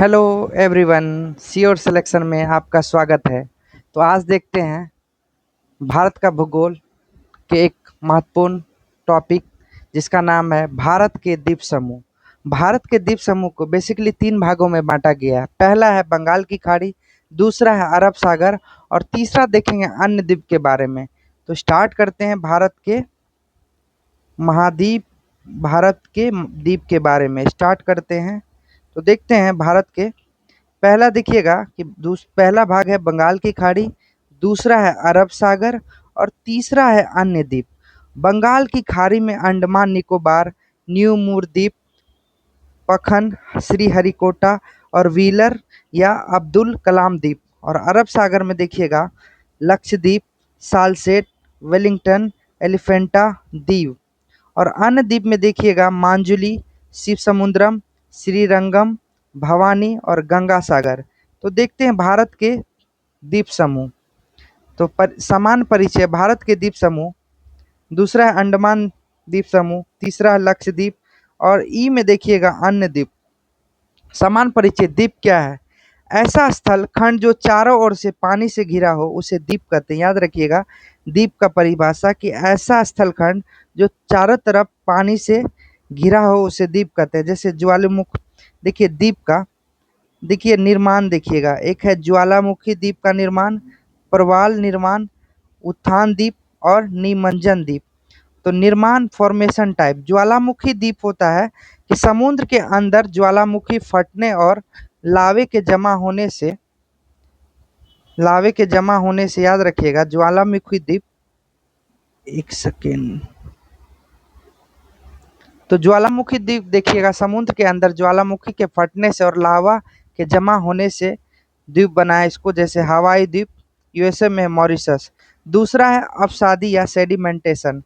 Hello everyone, sure selection में आपका स्वागत है। तो आज देखते हैं भारत का भूगोल के एक महत्वपूर्ण टॉपिक जिसका नाम है भारत के द्वीप समूह। भारत के द्वीप समूह को बेसिकली तीन भागों में बांटा गया है। पहला है बंगाल की खाड़ी, दूसरा है अरब सागर और तीसरा देखेंगे अन्य द्वीप के बारे में। तो स्टार्ट करते हैं महाद्वीप भारत के द्वीप के बारे में स्टार्ट करते हैं। तो देखते हैं भारत के पहला देखिएगा कि पहला भाग है बंगाल की खाड़ी, दूसरा है अरब सागर और तीसरा है अन्य द्वीप। बंगाल की खाड़ी में अंडमान निकोबार, न्यू मूर द्वीप, पखन, श्रीहरिकोटा और व्हीलर या अब्दुल कलाम द्वीप। और अरब सागर में देखिएगा लक्षद्वीप, सालसेट, वेलिंगटन, एलिफेंटा द्वीप। और अन्य द्वीप में देखिएगा मांजुली, शिवसमुद्रम, श्रीरंगम, भवानी और गंगा सागर। तो देखते हैं भारत के द्वीप समूह। तो समान परिचय भारत के द्वीप समूह, दूसरा है अंडमान द्वीप समूह, तीसरा है लक्षद्वीप और ई में देखिएगा अन्य द्वीप। समान परिचय द्वीप क्या है? ऐसा स्थल खंड जो चारों ओर से पानी से घिरा हो उसे द्वीप कहते हैं। याद रखिएगा द्वीप का परिभाषा कि ऐसा स्थल खंड जो चारों तरफ पानी से घिरा हो उसे द्वीप कहते हैं। जैसे ज्वालामुख, देखिए द्वीप का देखिए निर्माण देखिएगा, एक है ज्वालामुखी द्वीप का निर्माण, प्रवाल निर्माण, उत्थान द्वीप और निमज्जन द्वीप। तो निर्माण फॉर्मेशन टाइप ज्वालामुखी द्वीप होता है कि समुद्र के अंदर ज्वालामुखी फटने और लावे के जमा होने से याद रखिएगा ज्वालामुखी द्वीप। एक सेकेंड। तो ज्वालामुखी द्वीप देखिएगा समुद्र के अंदर ज्वालामुखी के फटने से और लावा के जमा होने से द्वीप बना है इसको, जैसे हवाई द्वीप यूएसए में है, मॉरिशस। दूसरा है अपसादी या सेडिमेंटेशन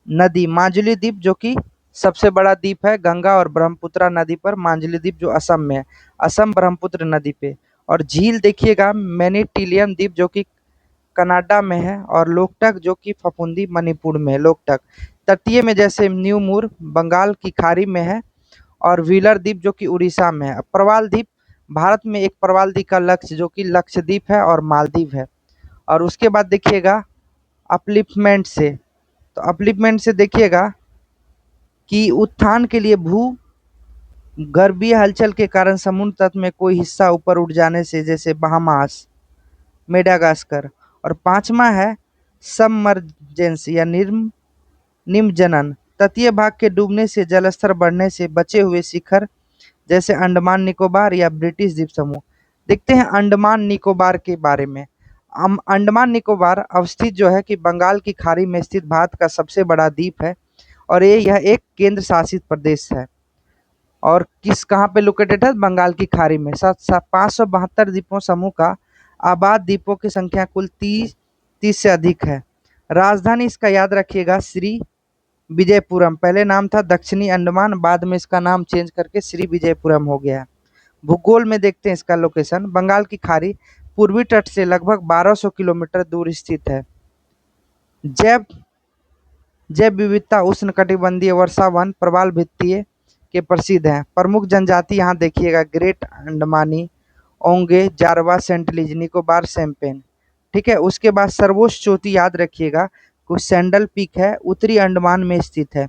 नदी, माजुली द्वीप जो कि सबसे बड़ा द्वीप है गंगा और ब्रह्मपुत्र नदी पर। माजुली द्वीप जो असम में है, असम ब्रह्मपुत्र नदी पे। और झील देखिएगा मैनीटिलियन द्वीप जो कि कनाडा में है और लोकटक जो कि फफूंदी मणिपुर में है। लोकटक तटीय में जैसे न्यू मूर बंगाल की खाड़ी में है और व्हीलर द्वीप जो कि उड़ीसा में है। प्रवाल द्वीप भारत में एक प्रवाल द्वीप का लक्ष्य जो कि लक्षद्वीप है और मालदीव है। और उसके बाद देखिएगा अपलिफ्टमेंट से, तो अपलिफ्टमेंट से देखिएगा कि उत्थान के लिए भू गर्भीय हलचल के कारण समुद्र तट में कोई हिस्सा ऊपर उठ जाने से, जैसे बहामास, मेडागास्कर। और पांचवा है सबमर्जेंस या निमज्जन, तटीय भाग के डूबने से जलस्तर बढ़ने से बचे हुए शिखर जैसे अंडमान निकोबार या ब्रिटिश द्वीप समूह। देखते हैं अंडमान निकोबार के बारे में। अंडमान निकोबार अवस्थित जो है कि बंगाल की खाड़ी में स्थित भारत का सबसे बड़ा द्वीप है और यह एक केंद्र शासित प्रदेश है। और किस कहाँ पे लोकेटेड है? बंगाल की खाड़ी में। 572 द्वीपों समूह का आबाद द्वीपों की संख्या कुल 30 से अधिक है। राजधानी इसका याद रखिएगा श्री विजयपुरम, पहले नाम था दक्षिणी अंडमान, बाद में इसका नाम चेंज करके श्री विजयपुरम हो गया। भूगोल में देखते हैं इसका लोकेशन। बंगाल की खाड़ी पूर्वी तट से लगभग 1200 किलोमीटर दूर स्थित है। जैव जैव विविधता उष्णकटिबंधीय वर्षा वन प्रवाल भित्तीय के प्रसिद्ध हैं। प्रमुख जनजाति यहाँ देखिएगा ग्रेट अंडमानी, ओंगे, जारवा, सेंटलीज, निकोबार, शैम्पेन। ठीक है, उसके बाद सर्वोच्च चोटी याद रखिएगा कुछ सैंडल पीक है, उत्तरी अंडमान में स्थित है।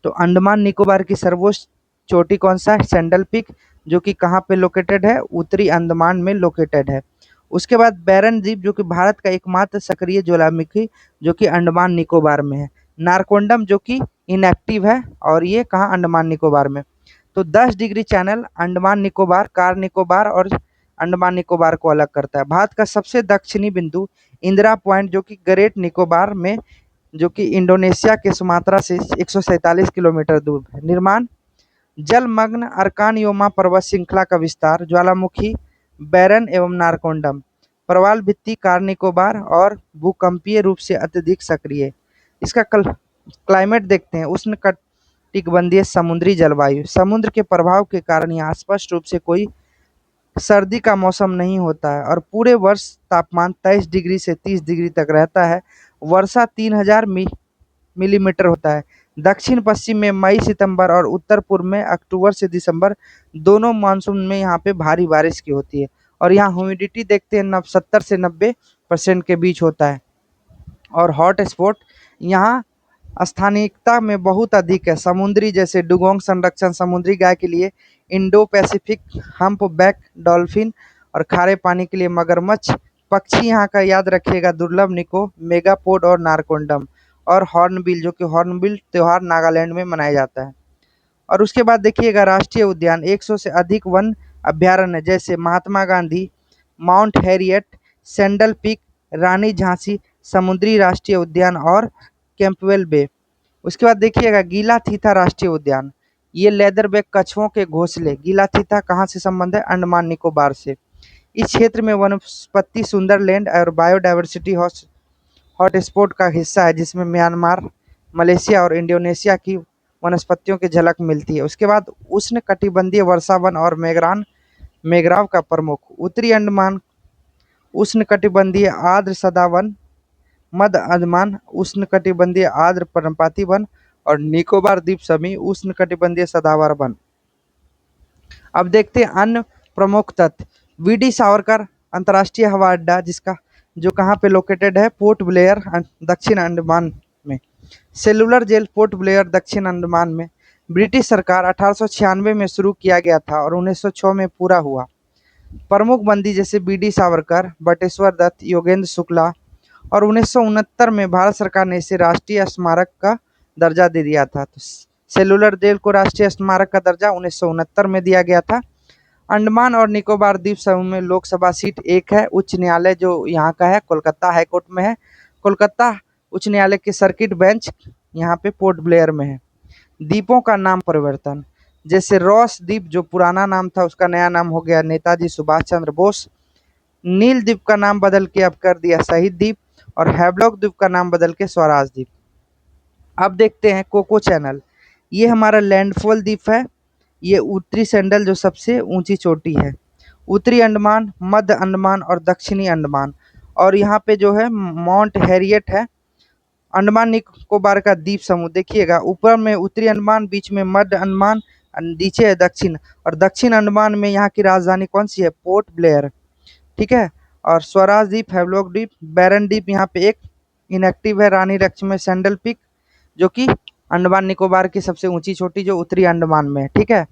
तो अंडमान निकोबार की सर्वोच्च चोटी कौन सा है? सैंडल पीक, जो कि कहाँ पे लोकेटेड है? उत्तरी अंडमान में लोकेटेड है। उसके बाद बैरन द्वीप जो कि भारत का एकमात्र सक्रिय ज्वालामुखी जो कि अंडमान निकोबार में है। नारकोंडम जो कि इनएक्टिव है और ये कहाँ? अंडमान निकोबार में। तो 10 degree channel Andaman Nicobar, car Nicobar और अंडमान निकोबार को अलग करता है। भारत का सबसे दक्षिणी बिंदु इंदिरा पॉइंट जो कि ग्रेट निकोबार में, जो कि इंडोनेशिया के सुमात्रा से 147 किलोमीटर दूर है। निर्माण जलमग्न अर्कानयोमा पर्वत श्रृंखला का विस्तार, ज्वालामुखी, बैरन एवं नारकोंडम, प्रवाल भित्ति, कार निकोबार और भूकंपीय रूप से अत्यधिक सक्रिय। इसका क्लाइमेट देखते हैं उष्णकटिबंधीय समुद्री जलवायु। समुद्र के प्रभाव के कारण यहाँ स्पष्ट रूप से कोई सर्दी का मौसम नहीं होता है और पूरे वर्ष तापमान 23 डिग्री से 30 डिग्री तक रहता है। वर्षा 3000 मिलीमीटर होता है। दक्षिण पश्चिम में मई सितंबर और उत्तर पूर्व में अक्टूबर से दिसंबर दोनों मानसून में यहाँ पे भारी बारिश की होती है। और यहाँ ह्यूमिडिटी देखते हैं 70 से 90% के बीच होता है। और हॉट स्पॉट यहाँ स्थानिकता में बहुत अधिक है। समुद्री जैसे डुगोंग संरक्षण समुद्री गाय के लिए, इंडो पैसिफिक हम्पबैक डॉल्फिन और खारे पानी के लिए मगरमच्छ। पक्षी यहाँ का याद रखिएगा दुर्लभ निको, मेगापोड और नारकोंडम। और हॉर्नबिल, जो कि हॉर्नबिल त्योहार नागालैंड में मनाया जाता है। और उसके बाद देखिएगा राष्ट्रीय उद्यान 100 से अधिक वन अभ्यारण्य जैसे Mahatma Gandhi, Mount Harriet, Saddle Peak, Rani Jhansi समुद्री राष्ट्रीय उद्यान और कैंपवेल बे। उसके बाद देखिएगा गीला थीथा राष्ट्रीय उद्यान, ये लेदरबैक कछुओं के घोंसले। गीला थीथा कहाँ से संबंध है? अंडमान निकोबार से। इस क्षेत्र में वनस्पति सुंदरलैंड और बायोडायवर्सिटी हॉटस्पॉट का हिस्सा है, जिसमें म्यांमार, मलेशिया और इंडोनेशिया की वनस्पतियों की झलक मिलती है। उसके बाद उष्ण कटिबंधीय वर्षा वन और मैंग्रोव का प्रमुख। उत्तरी अंडमान उष्ण कटिबंधीय आर्द्र सदावन, मध्य अंडमान उष्ण कटिबंधीय आर्द्र पर्णपाती वन और निकोबार द्वीप समूह उष्ण कटिबंधीय सदाबहार वन। अब देखते हैं अन्य प्रमुख तथ्य। वीडी सावरकर अंतर्राष्ट्रीय हवाई अड्डा, जिसका जो कहाँ पे लोकेटेड है? पोर्ट ब्लेयर, दक्षिण अंडमान में। सेलुलर जेल पोर्ट ब्लेयर, दक्षिण अंडमान में। ब्रिटिश सरकार 1896 में शुरू किया गया था और 1906 में पूरा हुआ। प्रमुख बंदी जैसे बीडी सावरकर, बटेश्वर दत्त, योगेंद्र शुक्ला। और 1969 में भारत सरकार ने इसे राष्ट्रीय स्मारक का दर्जा दे दिया था। तो सेलुलर जेल को राष्ट्रीय स्मारक का दर्जा 1969 में दिया गया था। अंडमान और निकोबार द्वीप समूह में लोकसभा सीट एक है। उच्च न्यायालय जो यहाँ का है कोलकाता हाईकोर्ट में है। कोलकाता उच्च न्यायालय के सर्किट बेंच यहाँ पे पोर्ट ब्लेयर में है। द्वीपों का नाम परिवर्तन, जैसे रॉस द्वीप जो पुराना नाम था उसका नया नाम हो गया नेताजी सुभाष चंद्र बोस। नील द्वीप का नाम बदल के अब कर दिया शहीद द्वीप। और हैवलॉक द्वीप का नाम बदल के स्वराज द्वीप। अब देखते हैं कोको चैनल, ये हमारा लैंडफॉल द्वीप है। ये उत्तरी सैंडल जो सबसे ऊंची चोटी है। उत्तरी अंडमान, मध्य अंडमान और दक्षिणी अंडमान। और यहाँ पे जो है माउंट हैरियट है। अंडमान निकोबार का द्वीप समूह देखिएगा, ऊपर में उत्तरी अंडमान, बीच में मध्य अंडमान, नीचे है दक्षिण। और दक्षिण अंडमान में यहाँ की राजधानी कौन सी है? Port Blair. ठीक है। और स्वराज द्वीप, हैवलॉक द्वीप, बैरन द्वीप यहाँ पे एक इनएक्टिव है, रानी रक्ष में सैंडल पीक, जो कि अंडमान निकोबार की सबसे ऊंची चोटी जो उत्तरी अंडमान में है। ठीक है,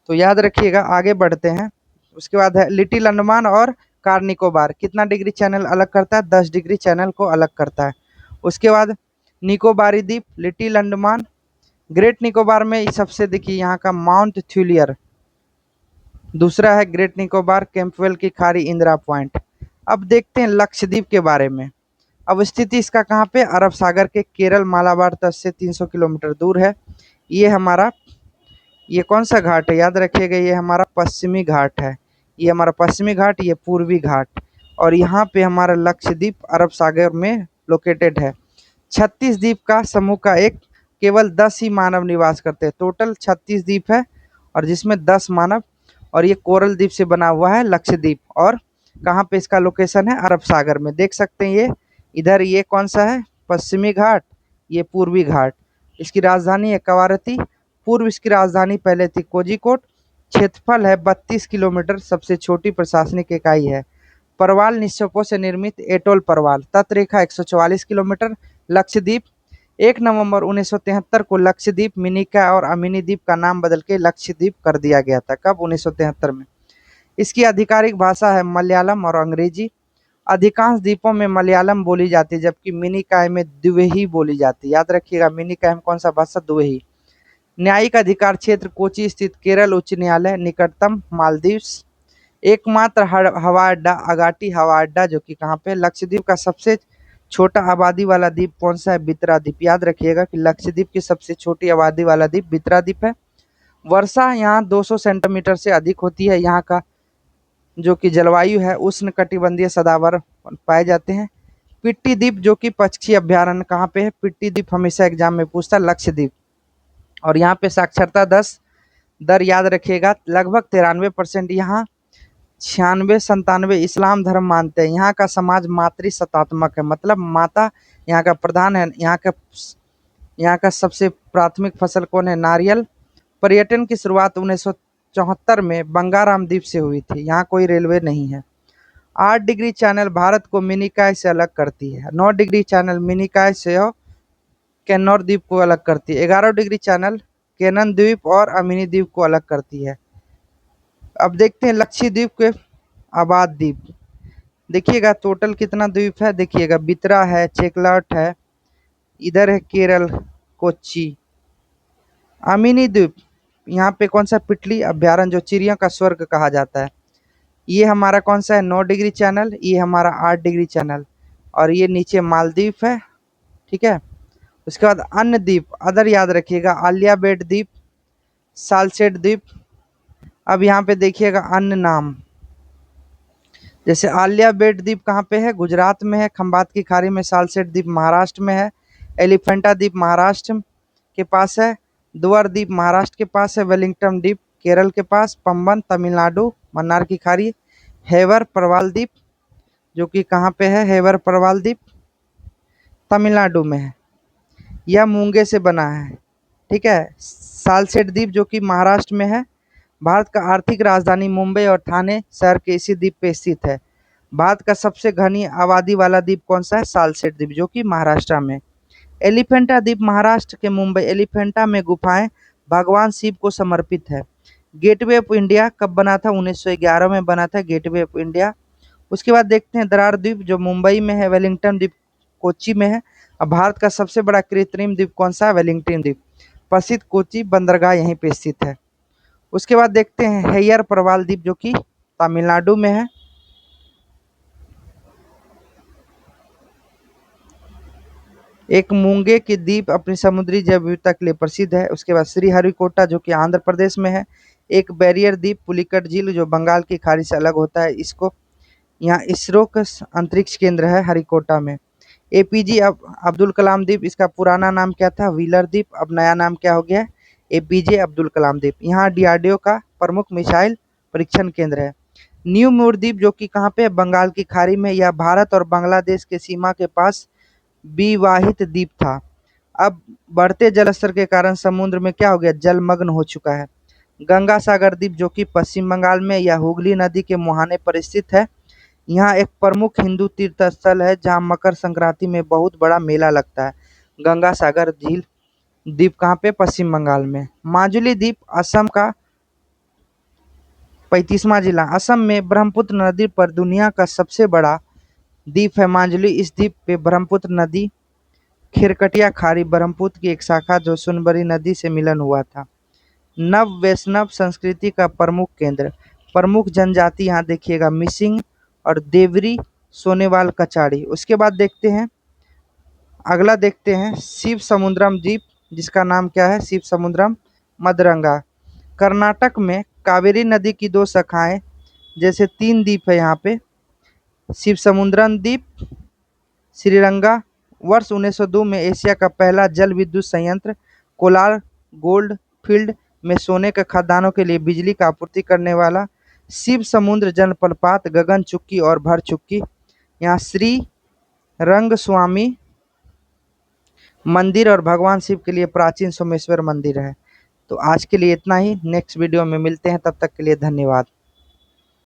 तो याद रखिएगा। आगे बढ़ते हैं। उसके बाद है लिटिल अंडमान और कार निकोबार। कितना डिग्री चैनल अलग करता है? 10 डिग्री चैनल को अलग करता है। उसके बाद निकोबारी द्वीप, लिटिल अंडमान। ग्रेट निकोबार में सबसे देखिए यहाँ का माउंट थ्यूलियर। दूसरा है ग्रेट निकोबार, कैंपवेल की खाड़ी, इंदिरा पॉइंट। अब देखते हैं लक्षद्वीप के बारे में। अवस्थिति इसका कहाँ पे? अरब सागर के केरल मालाबार तट से 300 किलोमीटर दूर है। ये हमारा, ये कौन सा घाट है? याद रखिएगा, ये हमारा पश्चिमी घाट है। ये हमारा पश्चिमी घाट, ये पूर्वी घाट। और यहाँ पे हमारा लक्षद्वीप अरब सागर में लोकेटेड है। 36 द्वीप का समूह का एक, केवल 10 ही मानव निवास करते हैं। टोटल 36 द्वीप है और जिसमें 10 मानव। और ये कोरल द्वीप से बना हुआ है लक्षद्वीप। और कहाँ पे इसका लोकेशन है? अरब सागर में। देख सकते हैं ये इधर, ये कौन सा है? पश्चिमी घाट, ये पूर्वी घाट। इसकी राजधानी है कवारती। पूर्व इसकी राजधानी पहले थी कोझिकोड। क्षेत्रफल है 32 किलोमीटर। सबसे छोटी प्रशासनिक इकाई है। परवाल निक्षेपों से निर्मित एटोल परवाल। तटरेखा 144 किलोमीटर। लक्षद्वीप 1 नवंबर 1973 को लक्षद्वीप मिनिका और अमिनी द्वीप का नाम बदल के लक्षद्वीप कर दिया गया था। कब? 1973 में। इसकी आधिकारिक भाषा है मलयालम और अंग्रेजी। अधिकांश द्वीपों में मलयालम बोली जाती है, जबकि मिनिकॉय में द्विवेही बोली जाती है। याद रखिएगा, मिनिकॉय में कौन सा भाषा? द्विवेही। न्यायिक अधिकार क्षेत्र कोची स्थित केरल उच्च न्यायालय। निकटतम मालदीव। एकमात्र हवाई अड्डा अगाटी हवाई अड्डा, जो कि कहाँ पे? लक्षद्वीप का सबसे छोटा आबादी वाला द्वीप कौन सा है? बित्रा द्वीप। याद रखिएगा कि लक्षद्वीप की सबसे छोटी आबादी वाला द्वीप बित्रा द्वीप है। वर्षा यहाँ 200 सेंटीमीटर से अधिक होती है। यहाँ का जो कि जलवायु है उष्ण कटिबंधीय सदाबहार पाए जाते हैं। पिट्टी द्वीप जो कि पक्षी अभ्यारण्य कहाँ पे है? पिट्टी द्वीप हमेशा एग्जाम में पूछता है, लक्षद्वीप। और यहाँ पे साक्षरता दर याद रखिएगा, लगभग 93%। यहाँ 96-97 इस्लाम धर्म मानते हैं। यहाँ का समाज मातृ सत्तात्मक है, मतलब माता यहाँ का प्रधान है। यहाँ का सबसे प्राथमिक फसल कौन है? नारियल। पर्यटन की शुरुआत 1974 में बंगाराम द्वीप से हुई थी। यहाँ कोई रेलवे नहीं है। 8 डिग्री चैनल भारत को मिनिकॉय से अलग करती है। 9 डिग्री चैनल मिनिकॉय से और कैन्नौर द्वीप को अलग करती है। 11 डिग्री चैनल केनन द्वीप और अमिनी द्वीप को अलग करती है। अब देखते हैं लक्षद्वीप के आबाद द्वीप। देखिएगा टोटल कितना द्वीप है, देखिएगा बितरा है, चेकलाट है, इधर है केरल, कोच्चि। अमिनी द्वीप, यहाँ पे कौन सा? पिटली अभ्यारण्य, जो चिड़ियों का स्वर्ग कहा जाता है। ये हमारा कौन सा है? 9 डिग्री चैनल। ये हमारा 8 डिग्री चैनल। और ये नीचे मालदीव है, ठीक है। उसके बाद अन्य द्वीप, अदर याद रखिएगा, आलिया बेट द्वीप, सालसेट द्वीप। अब यहाँ पे देखिएगा अन्य नाम, जैसे आलिया बेट द्वीप कहाँ पे है? गुजरात में है, खंबात की खाड़ी में। सालसेट द्वीप महाराष्ट्र में है। एलिफेंटा द्वीप महाराष्ट्र के पास है। द्वार द्वीप महाराष्ट्र के पास है। वेलिंगटन द्वीप केरल के पास। पंबन तमिलनाडु, मन्नार की खाड़ी। हेवर परवाल द्वीप, जो कि कहाँ पे है? हेवर परवाल द्वीप तमिलनाडु में है। यह मूंगे से बना है, ठीक है। सालसेट द्वीप जो कि महाराष्ट्र में है। भारत का आर्थिक राजधानी मुंबई और ठाणे शहर के इसी द्वीप पे स्थित है। भारत का सबसे घनी आबादी वाला द्वीप कौन सा है? सालसेट द्वीप, जो कि महाराष्ट्र में। एलिफेंटा द्वीप महाराष्ट्र के मुंबई एलिफेंटा में गुफाएं भगवान शिव को समर्पित है। गेटवे ऑफ इंडिया कब बना था? 1911 में बना था गेटवे ऑफ इंडिया। उसके बाद देखते हैं दरार द्वीप, जो मुंबई में है। वेलिंगटन द्वीप कोच्चि में है। अब भारत का सबसे बड़ा कृत्रिम द्वीप कौन सा है? वेलिंगटन द्वीप। प्रसिद्ध कोच्चि बंदरगाह यहीं पे स्थित है। उसके बाद देखते हैं हेयर परवाल द्वीप, जो कि तमिलनाडु में है। एक मूंगे की द्वीप अपनी समुद्री जैव विविधता के लिए प्रसिद्ध है। उसके बाद श्रीहरिकोटा, जो कि आंध्र प्रदेश में है। एक बैरियर द्वीप पुलिकट झील, जो बंगाल की खाड़ी से अलग होता है। इसको यहाँ इसरो का अंतरिक्ष केंद्र है हरिकोटा में। एपीजे अब्दुल कलाम द्वीप, इसका पुराना नाम क्या था? व्हीलर द्वीप। अब नया नाम क्या हो गया? एपीजे अब्दुल कलाम द्वीप। यहाँ डीआरडीओ का प्रमुख मिसाइल परीक्षण केंद्र है। न्यू मोर द्वीप, जो कि कहाँ पे है? बंगाल की खाड़ी में। यह भारत और बांग्लादेश के सीमा के पास विवाहित द्वीप था। अब बढ़ते जलस्तर के कारण समुद्र में क्या हो गया? जलमग्न हो चुका है। गंगा सागर द्वीप, जो कि पश्चिम बंगाल में या हुगली नदी के मुहाने पर स्थित है। यहाँ एक प्रमुख हिंदू तीर्थ स्थल है, जहाँ मकर संक्रांति में बहुत बड़ा मेला लगता है। गंगा सागर झील द्वीप कहाँ पे? पश्चिम बंगाल में। माजुली द्वीप असम का 35वां जिला। असम में ब्रह्मपुत्र नदी पर दुनिया का सबसे बड़ा द्वीप है माजुली। इस द्वीप पे ब्रह्मपुत्र नदी खिरकटिया खाड़ी ब्रह्मपुत्र की एक शाखा, जो सोनबरी नदी से मिलन हुआ था। नव वैष्णव संस्कृति का प्रमुख केंद्र। प्रमुख जनजाति यहाँ देखिएगा मिसिंग और देवरी, सोनेवाल, कचाड़ी। उसके बाद देखते हैं अगला, देखते हैं शिव समुद्रम द्वीप, जिसका नाम क्या है? शिव समुद्रम मदरंगा। कर्नाटक में कावेरी नदी की 2 शाखाएं, जैसे 3 द्वीप है यहाँ पे। शिव समुद्रम द्वीप, श्रीरंगा। वर्ष 1902 में एशिया का पहला जल विद्युत संयंत्र कोलार गोल्ड फील्ड में सोने के खदानों के लिए बिजली का आपूर्ति करने वाला शिव समुद्र जलप्रपात गगन चुक्की और भर चुक्की। यहाँ श्री रंग स्वामी मंदिर और भगवान शिव के लिए प्राचीन सोमेश्वर मंदिर है। तो आज के लिए इतना ही। नेक्स्ट वीडियो में मिलते हैं, तब तक के लिए धन्यवाद।